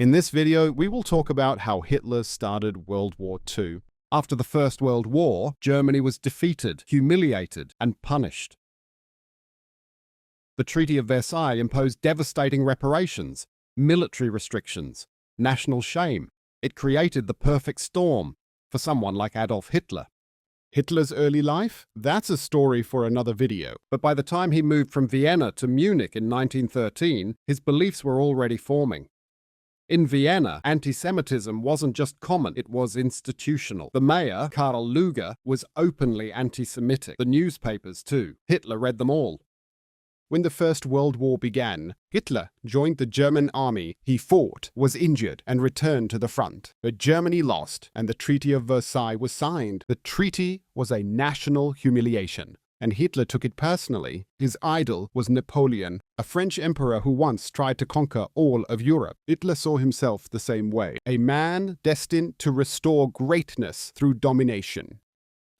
In this video, we will talk about how Hitler started World War II. After the First World War, Germany was defeated, humiliated, and punished. The Treaty of Versailles imposed devastating reparations, military restrictions, national shame. It created the perfect storm for someone like Adolf Hitler. Hitler's early life? That's a story for another video. But by the time he moved from Vienna to Munich in 1913, his beliefs were already forming. In Vienna, anti-Semitism wasn't just common, it was institutional. The mayor, Karl Lueger, was openly anti-Semitic. The newspapers, too. Hitler read them all. When the First World War began, Hitler joined the German army. He fought, was injured, and returned to the front. But Germany lost, and the Treaty of Versailles was signed. The treaty was a national humiliation, and Hitler took it personally. His idol was Napoleon, a French emperor who once tried to conquer all of Europe. Hitler saw himself the same way, a man destined to restore greatness through domination.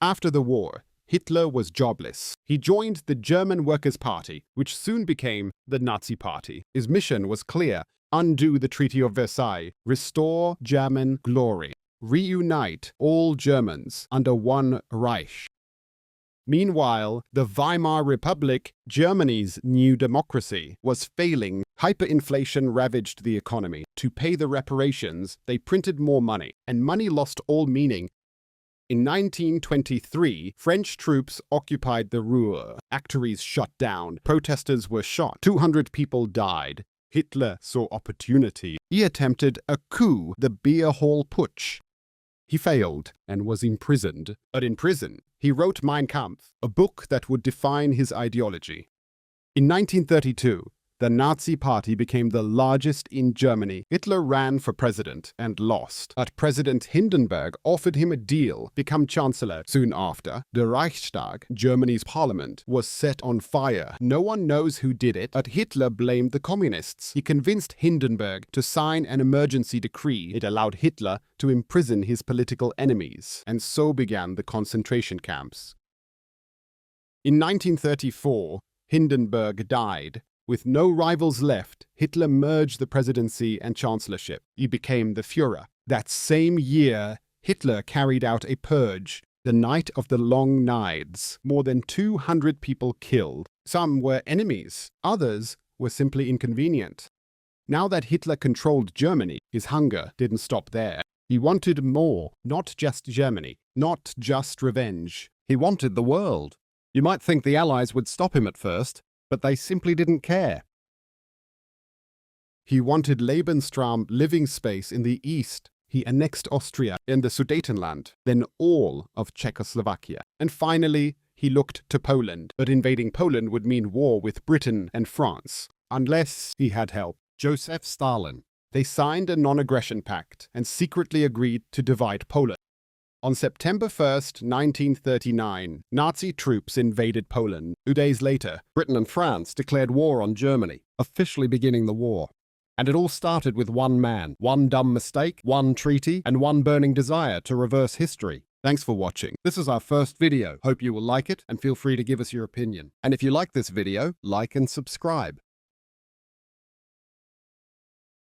After the war, Hitler was jobless. He joined the German Workers' Party, which soon became the Nazi Party. His mission was clear: undo the Treaty of Versailles, restore German glory, reunite all Germans under one Reich. Meanwhile, the Weimar Republic, Germany's new democracy, was failing. Hyperinflation ravaged the economy. To pay the reparations, they printed more money, and money lost all meaning. In 1923, French troops occupied the Ruhr. Factories shut down. Protesters were shot. 200 people died. Hitler saw opportunity. He attempted a coup, the Beer Hall Putsch. He failed and was imprisoned. But in prison, he wrote Mein Kampf, a book that would define his ideology. In 1932, the Nazi Party became the largest in Germany. Hitler ran for president and lost. But President Hindenburg offered him a deal, become chancellor. Soon after, the Reichstag, Germany's parliament, was set on fire. No one knows who did it, but Hitler blamed the communists. He convinced Hindenburg to sign an emergency decree. It allowed Hitler to imprison his political enemies, and so began the concentration camps. In 1934, Hindenburg died. With no rivals left, Hitler merged the presidency and chancellorship. He became the Führer. That same year, Hitler carried out a purge, the Night of the Long Knives. More than 200 people killed. Some were enemies, others were simply inconvenient. Now that Hitler controlled Germany, his hunger didn't stop there. He wanted more, not just Germany, not just revenge. He wanted the world. You might think the Allies would stop him at first, but they simply didn't care. He wanted Lebensraum, living space, in the east. He annexed Austria and the Sudetenland, then all of Czechoslovakia. And finally, he looked to Poland. But invading Poland would mean war with Britain and France, unless he had help. Joseph Stalin. They signed a non-aggression pact and secretly agreed to divide Poland. On September 1st, 1939, Nazi troops invaded Poland. 2 days later, Britain and France declared war on Germany, officially beginning the war. And it all started with one man, one dumb mistake, one treaty, and one burning desire to reverse history. Thanks for watching. This is our first video. Hope you will like it, and feel free to give us your opinion. And if you like this video, like and subscribe.